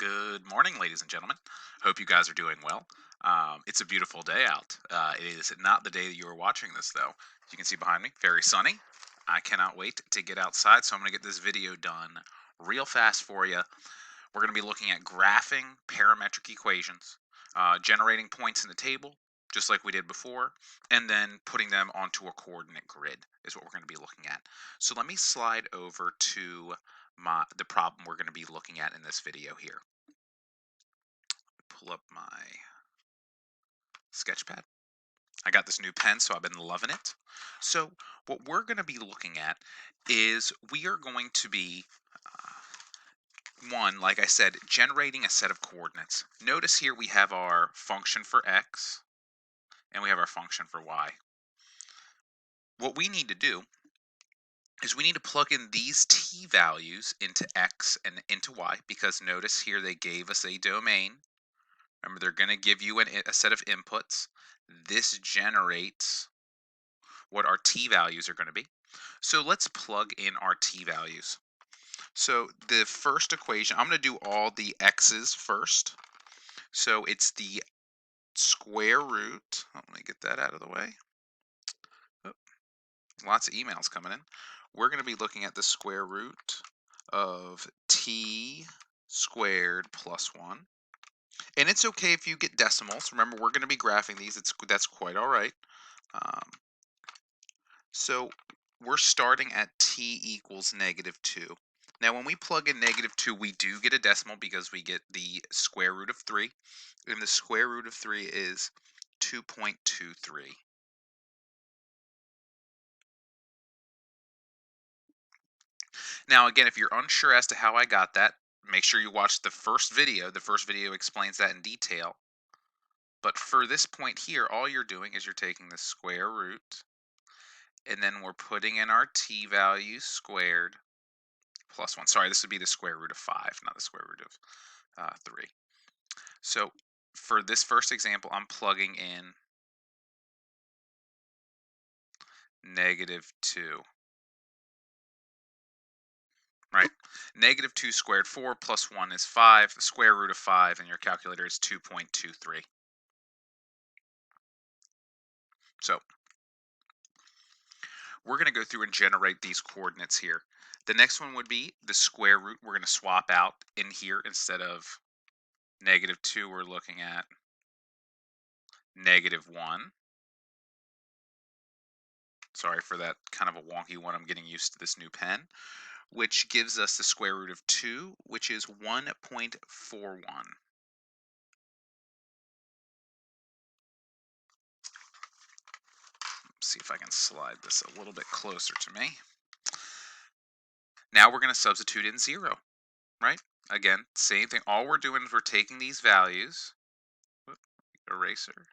Good morning, ladies and gentlemen. Hope you guys are doing well. It's a beautiful day out. It is not the day that you are watching this, though. As you can see behind me, very sunny. I cannot wait to get outside, so I'm going to get this video done real fast for you. We're going to be looking at graphing parametric equations, generating points in the table, just like we did before, and then putting them onto a coordinate grid is what we're going to be looking at. So let me slide over to the problem we're going to be looking at in this video here. Pull up my sketch pad. I got this new pen, so I've been loving it. So what we're going to be looking at is we are going to be one, like I said, generating a set of coordinates. Notice here we have our function for x and we have our function for y. What we need to do is we need to plug in these t values into x and into y, because notice here they gave us a domain. Remember, they're going to give you a set of inputs. This generates what our t values are going to be. So let's plug in our t values. So the first equation, I'm going to do all the x's first. So it's the square root. Let me get that out of the way. Oh, lots of emails coming in. We're going to be looking at the square root of t squared plus 1. And it's okay if you get decimals. Remember, we're going to be graphing these. That's quite all right. So we're starting at t equals -2. Now, when we plug in -2, we do get a decimal because we get the square root of 3. And the square root of 3 is 2.23. Now, again, if you're unsure as to how I got that, make sure you watch the first video. The first video explains that in detail. But for this point here, all you're doing is you're taking the square root, and then we're putting in our t values squared plus 1. Sorry, this would be the square root of 5, not the square root of 3. So for this first example, I'm plugging in -2. Right? -2 squared, 4 plus 1 is 5. The square root of 5 in your calculator is 2.23. So we're going to go through and generate these coordinates here. The next one would be the square root. We're going to swap out in here. Instead of -2, we're looking at -1. Sorry for that kind of a wonky one. I'm getting used to this new pen, which gives us the square root of 2, which is 1.41. See if I can slide this a little bit closer to me. Now we're going to substitute in 0, right? Again, same thing. All we're doing is we're taking these values, eraser,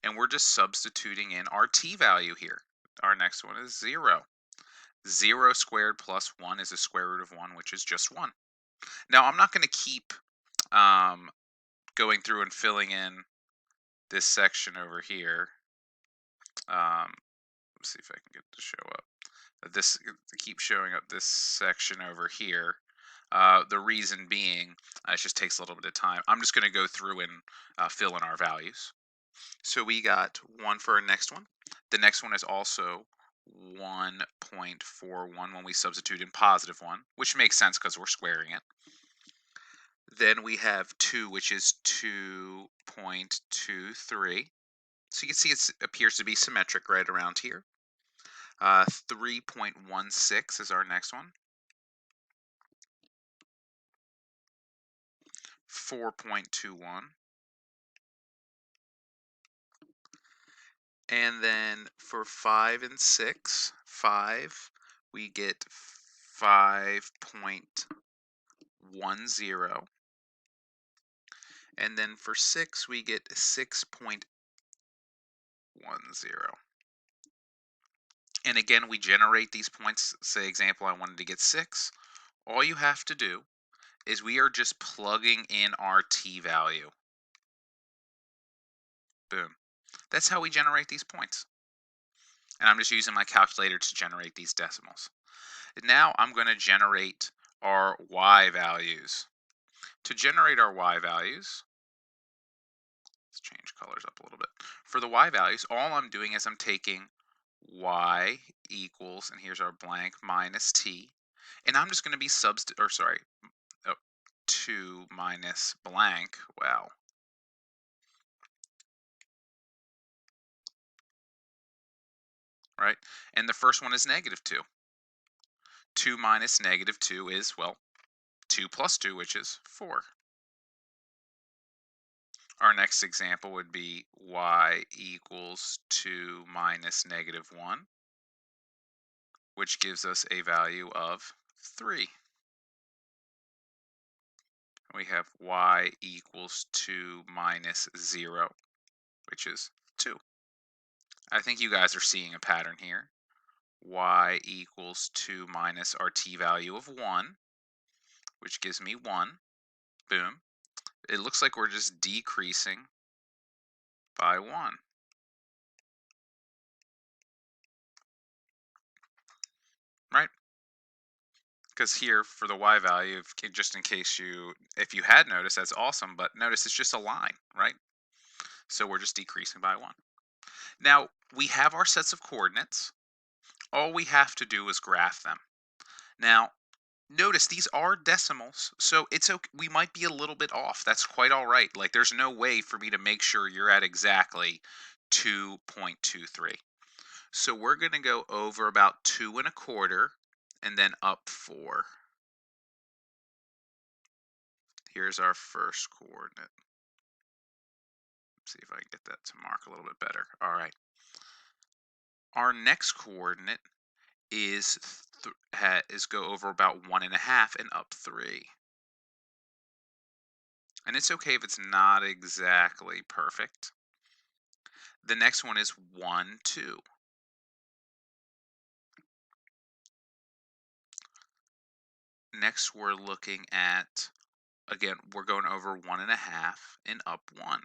and we're just substituting in our t value here. Our next one is 0. 0 squared plus 1 is the square root of 1, which is just 1. Now, I'm not going to keep going through and filling in this section over here. Let's see if I can get it to show up. This keeps showing up this section over here. The reason being, it just takes a little bit of time. I'm just going to go through and fill in our values. So we got 1 for our next one. The next one is also 1.41 when we substitute in +1, which makes sense because we're squaring it. Then we have 2, which is 2.23. So you can see it appears to be symmetric right around here. 3.16 is our next one. 4.21. And then for 5 and 6, 5, we get 5.10. And then for 6, we get 6.10. And again, we generate these points. Say, example, I wanted to get 6. All you have to do is we are just plugging in our t value. Boom. That's how we generate these points. And I'm just using my calculator to generate these decimals. Now I'm going to generate our y values. To generate our y values, let's change colors up a little bit. For the y values, all I'm doing is I'm taking y equals, and here's our blank, minus t, and I'm just going to be oh, 2 minus blank, wow, right? And the first one is negative 2. 2 minus negative 2 is, well, 2 plus 2, which is 4. Our next example would be y equals 2 minus negative 1, which gives us a value of 3. We have y equals 2 minus 0, which is 2. I think you guys are seeing a pattern here. Y equals 2 minus our t value of 1, which gives me 1. Boom. It looks like we're just decreasing by 1. Right? Because here for the y value, just in case if you had noticed, that's awesome, but notice it's just a line, right? So we're just decreasing by 1. Now, we have our sets of coordinates. All we have to do is graph them. Now, notice these are decimals, so it's okay. We might be a little bit off. That's quite all right. Like, there's no way for me to make sure you're at exactly 2.23. So we're going to go over about 2.25 and then up 4. Here's our first coordinate. See if I can get that to mark a little bit better. All right. Our next coordinate is go over about 1.5 and up 3. And it's okay if it's not exactly perfect. The next one is 1, 2. Next, we're looking at, again, we're going over 1.5 and up 1.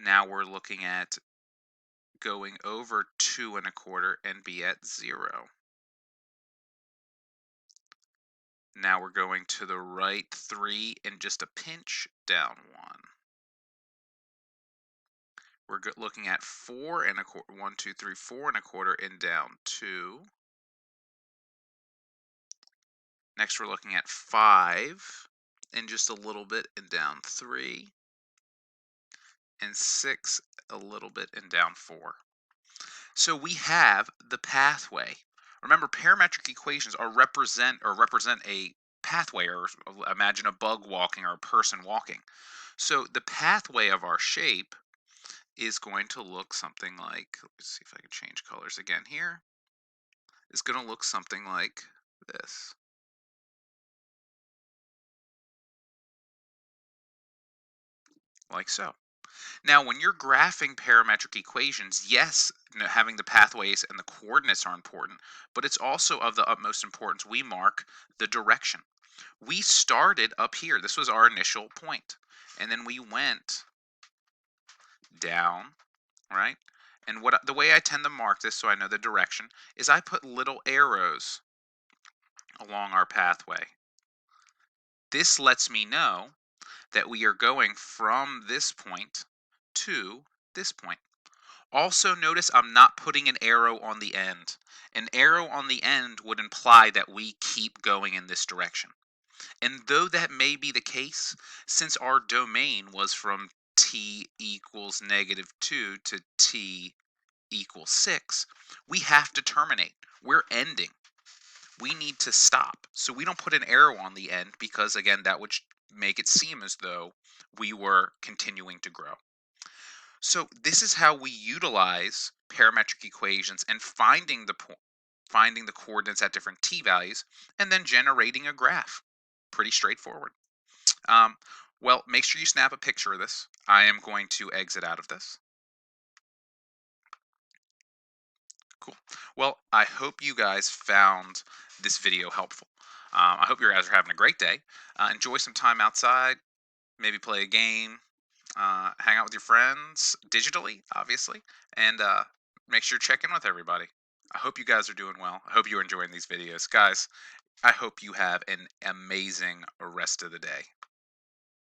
Now we're looking at going over 2.25 and be at 0. Now we're going to the right 3 and just a pinch down 1. We're looking at 4.25, 1, 2, 3, 4.25 and down 2. Next, we're looking at 5 and just a little bit and down 3. And 6 a little bit and down 4. So we have the pathway. Remember, parametric equations represent a pathway, or imagine a bug walking or a person walking. So the pathway of our shape is going to look something like, let's see if I can change colors again here, is going to look something like this. Like so. Now, when you're graphing parametric equations, yes, having the pathways and the coordinates are important, but it's also of the utmost importance we mark the direction. We started up here. This was our initial point. And then we went down, right? And the way I tend to mark this so I know the direction is I put little arrows along our pathway. This lets me know that we are going from this point to this point. Also, notice I'm not putting an arrow on the end. An arrow on the end would imply that we keep going in this direction. And though that may be the case, since our domain was from t equals -2 to t equals 6, we have to terminate. We're ending. We need to stop. So we don't put an arrow on the end because, again, that would make it seem as though we were continuing to grow. So this is how we utilize parametric equations and finding the coordinates at different t values and then generating a graph. Pretty straightforward. Um, well, make sure you snap a picture of this. I am going to exit out of this. Cool. Well, I hope you guys found this video helpful. I hope you guys are having a great day. Enjoy some time outside. Maybe play a game. Hang out with your friends digitally, obviously, and make sure you check in with everybody. I hope you guys are doing well. I hope you're enjoying these videos. Guys, I hope you have an amazing rest of the day.